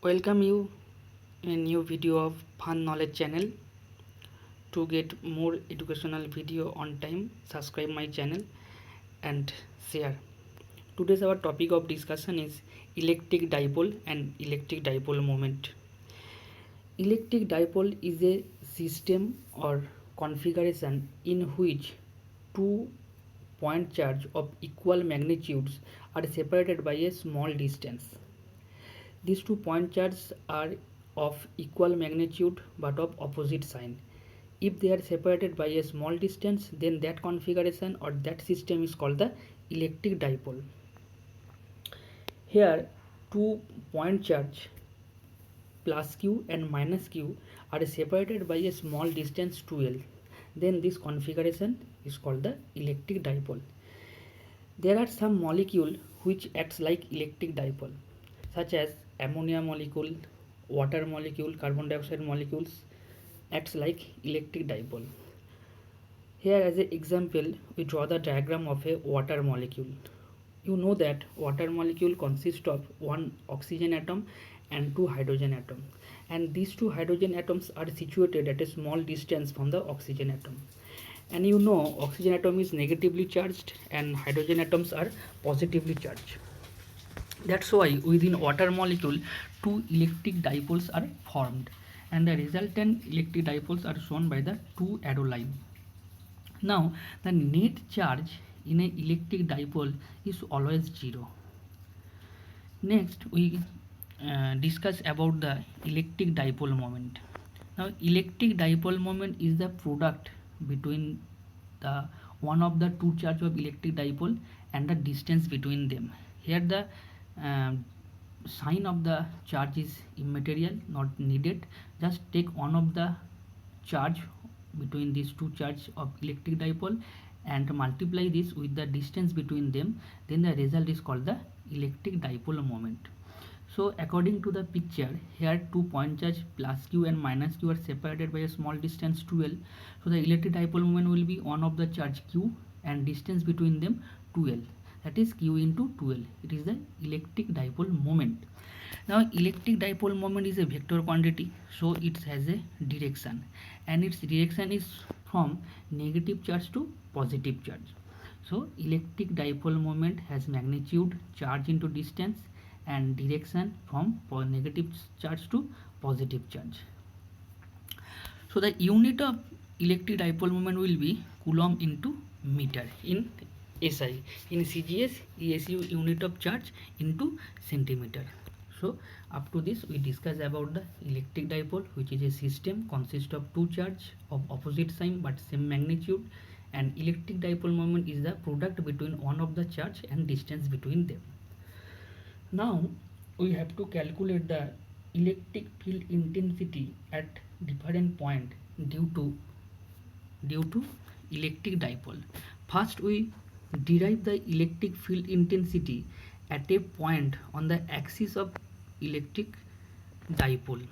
Welcome you in a new video of Fun Knowledge channel. To get more educational video on time, subscribe my channel and share. Today's our topic of discussion is electric dipole and electric dipole moment. Electric dipole is a system or configuration in which two point charge of equal magnitudes are separated by a small distance. These two point charges are of equal magnitude but of opposite sign. If they are separated by a small distance, then that configuration or that system is called the electric dipole. Here, two point charge plus q and minus q are separated by a small distance 2l. Then this configuration is called the electric dipole. There are some molecule which acts like electric dipole, such as ammonia molecule, water molecule, carbon dioxide molecules acts like electric dipole. Here as an example, we draw the diagram of a water molecule. You know that water molecule consists of one oxygen atom and two hydrogen atom, and these two hydrogen atoms are situated at a small distance from the oxygen atom. And you know oxygen atom is negatively charged and hydrogen atoms are positively charged. That's why within water molecule two electric dipoles are formed, and the resultant electric dipoles are shown by the two arrow line. Now the net charge in an electric dipole is always 0. Next we discuss about the electric dipole moment. Now electric dipole moment is the product between the one of the two charge of electric dipole and the distance between them. Here the sign of the charge is immaterial, not needed. Just take one of the charge between these two charge of electric dipole and multiply this with the distance between them, then the result is called the electric dipole moment. So according to the picture, here two point charge plus q and minus q are separated by a small distance 2l. So the electric dipole moment will be one of the charge q and distance between them 2l, that is q into 2l. It is the electric dipole moment. Now electric dipole moment is a vector quantity, so it has a direction, and its direction is from negative charge to positive charge. So electric dipole moment has magnitude, charge into distance, and direction from negative charge to positive charge. So the unit of electric dipole moment will be coulomb into meter in SI. In CGS, ESU unit of charge into centimeter. So up to this we discuss about the electric dipole, which is a system consists of two charge of opposite sign but same magnitude, and electric dipole moment is the product between one of the charge and distance between them. Now we have to calculate the electric field intensity at different point due to electric dipole. First we derive the electric field intensity at a point on the axis of electric dipole.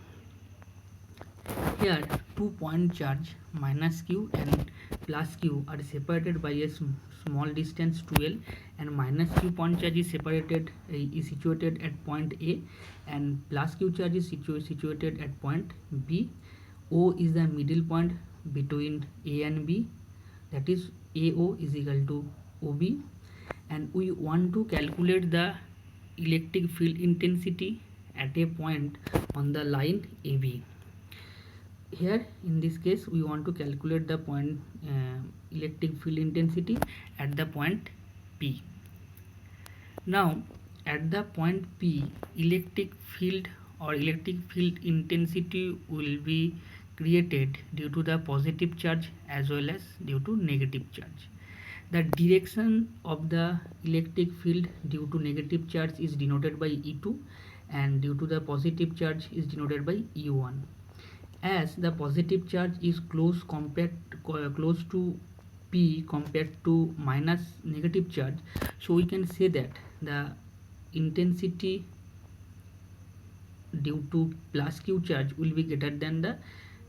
Here two point charge minus q and plus q are separated by a small distance 2l, and minus q point charge is situated at point A, and plus q charge is situated at point B. O is the middle point between A and B, that is AO is equal to OB, and we want to calculate the electric field intensity at a point on the line AB. Here in this case we want to calculate the point electric field intensity at the point P. Now at the point P, electric field intensity will be created due to the positive charge as well as due to negative charge. The direction of the electric field due to negative charge is denoted by E2, and due to the positive charge is denoted by E1. As the positive charge is close to P compared to minus negative charge, so we can say that the intensity due to plus q charge will be greater than the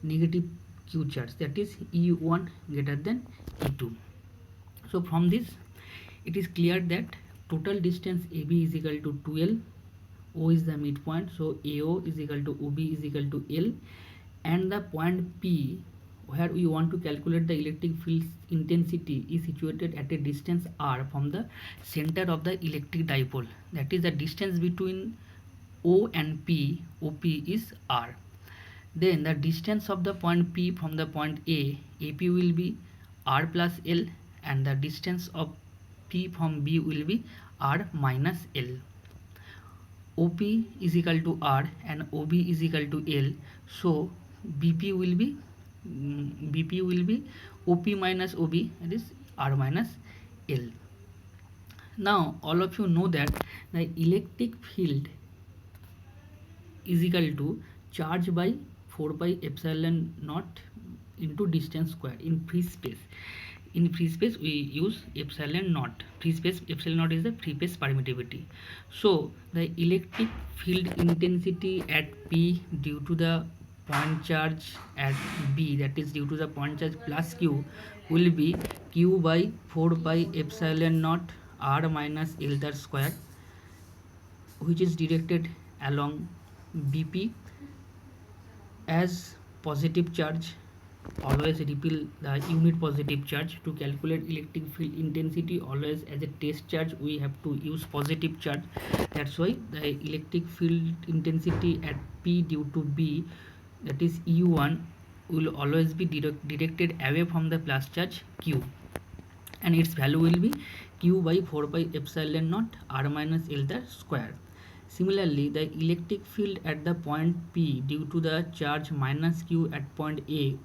negative q charge, that is E1 greater than E2. So from this it is clear that total distance AB is equal to 2L, O is the midpoint, so AO is equal to OB is equal to L, and the point P where we want to calculate the electric field intensity is situated at a distance r from the center of the electric dipole. That is the distance between O and P, OP is r. Then the distance of the point P from the point A, AP will be r plus L, and the distance of P from B will be r minus L. OP is equal to R and OB is equal to L, so BP will be OP minus OB, that is R minus L. Now all of you know that the electric field is equal to charge by 4 pi epsilon naught into distance square in free space. In free space we use epsilon naught. Free space epsilon naught is the free space permittivity. So the electric field intensity at P due to the point charge at B, that is due to the point charge plus Q, will be Q by 4 pi epsilon naught R minus L the square, which is directed along BP. As positive charge always repel the unit positive charge. To calculate electric field intensity, always as a test charge we have to use positive charge. That's why the electric field intensity at P due to B, that is U1, will always be directed away from the plus charge Q, and its value will be Q by 4 pi epsilon naught R minus L the square. Similarly, the electric field at the point P due to the charge minus Q at point A,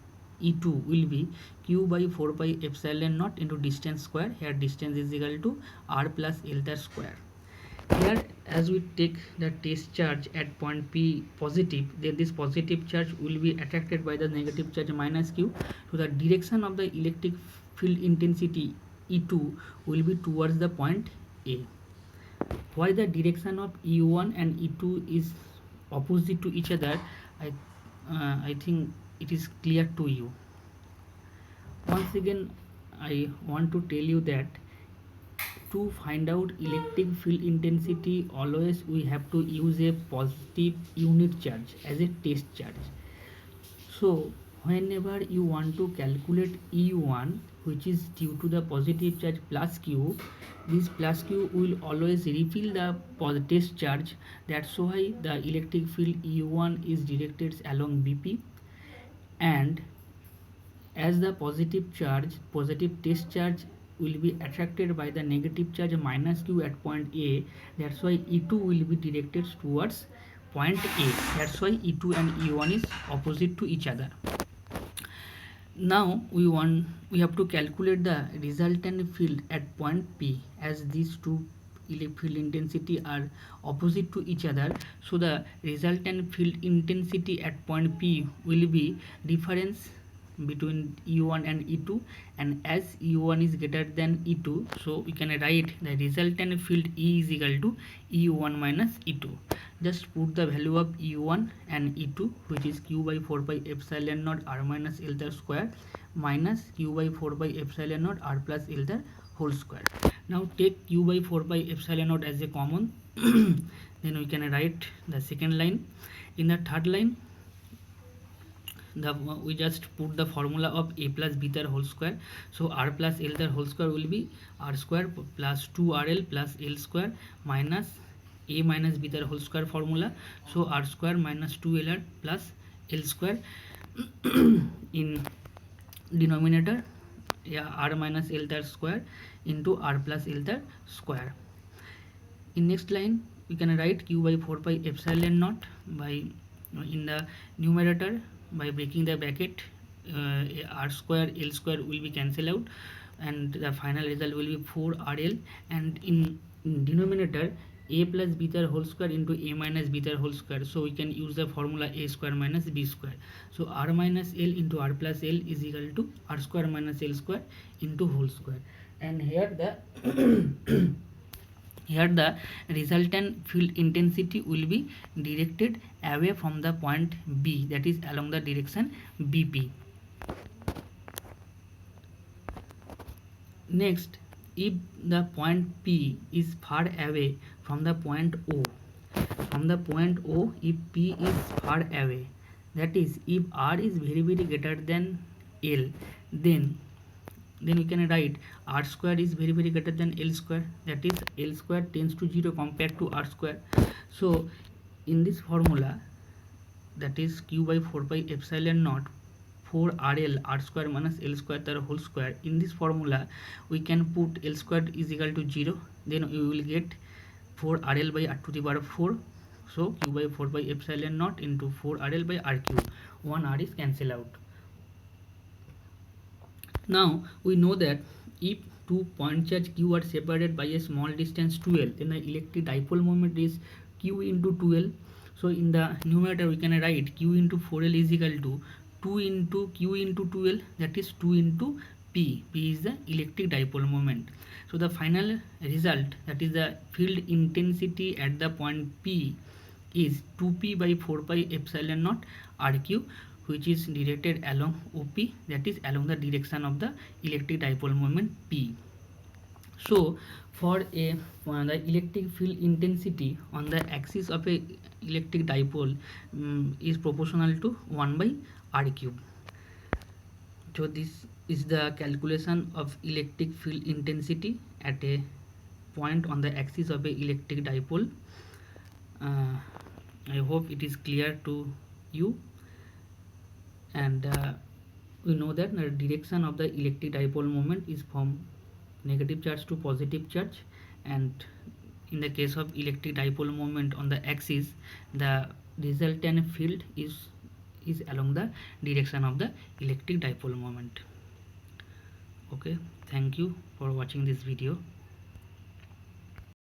E2, will be Q by 4 pi epsilon naught into distance square. Here distance is equal to R plus L the square. Here as we take the test charge at point P positive, then this positive charge will be attracted by the negative charge minus Q. So the direction of the electric field intensity E2 will be towards the point A. Why the direction of E1 and E2 is opposite to each other, I think it is clear to you. Once again I want to tell you that to find out electric field intensity, always we have to use a positive unit charge as a test charge. So whenever you want to calculate E1, which is due to the positive charge plus Q, this plus Q will always repel the test charge. That's why the electric field E1 is directed along BP, and as the positive test charge will be attracted by the negative charge minus Q at point A, that's why E2 will be directed towards point A. That's why E2 and E1 is opposite to each other. Now we have to calculate the resultant field at point P, as these two electric field intensity are opposite to each other. So the resultant field intensity at point P will be difference between E1 and E2, and as E1 is greater than E2, so we can write the resultant field E is equal to E1 minus E2. Just put the value of E1 and E2, which is Q by 4 pi epsilon naught R minus L the square minus Q by 4 pi epsilon naught R plus L the whole square. Now take Q by 4 pi epsilon naught as a common. Then we can write the second line. In the third line, we just put the formula of A plus B the whole square. So R plus L the whole square will be R square plus 2RL plus L square minus A minus B the whole square formula. So R square minus 2LR plus L square. In denominator, R minus L the square into R plus L the square. In next line we can write Q by 4 pi epsilon naught by, in the numerator, by breaking the bracket, R square L square will be cancelled out, and the final result will be 4RL, and in denominator A plus B the whole square into A minus B the whole square. So we can use the formula A square minus B square. So R minus L into R plus L is equal to R square minus L square into whole square. And here the here the resultant field intensity will be directed away from the point B, that is along the direction BP. Next, if the point P is far away from the point O, from the point O if P is far away, that is if R is very greater than L, then we can write R square is very greater than L square, that is L square tends to 0 compared to R square. So in this formula, that is q by 4 pi epsilon naught 4 RL R square minus L square the whole square. In this formula we can put L square is equal to 0, then we will get 4 RL by R to the power 4. So q by 4 by epsilon naught into 4 RL by R cube, 1 R is cancel out. Now we know that if two point charge q are separated by a small distance 2L, then the electric dipole moment is q into 2L. So in the numerator we can write q into 4L is equal to 2 into q into 2L, that is 2 into P. P is the electric dipole moment. So the final result, that is the field intensity at the point P, is 2p by 4 pi epsilon naught R cube, which is directed along OP, that is along the direction of the electric dipole moment P. So for the electric field intensity on the axis of a electric dipole is proportional to 1 by R cube. So this is the calculation of electric field intensity at a point on the axis of a electric dipole. I hope it is clear to you. And we know that the direction of the electric dipole moment is from negative charge to positive charge, and in the case of electric dipole moment on the axis, the resultant field is along the direction of the electric dipole moment. Okay, thank you for watching this video.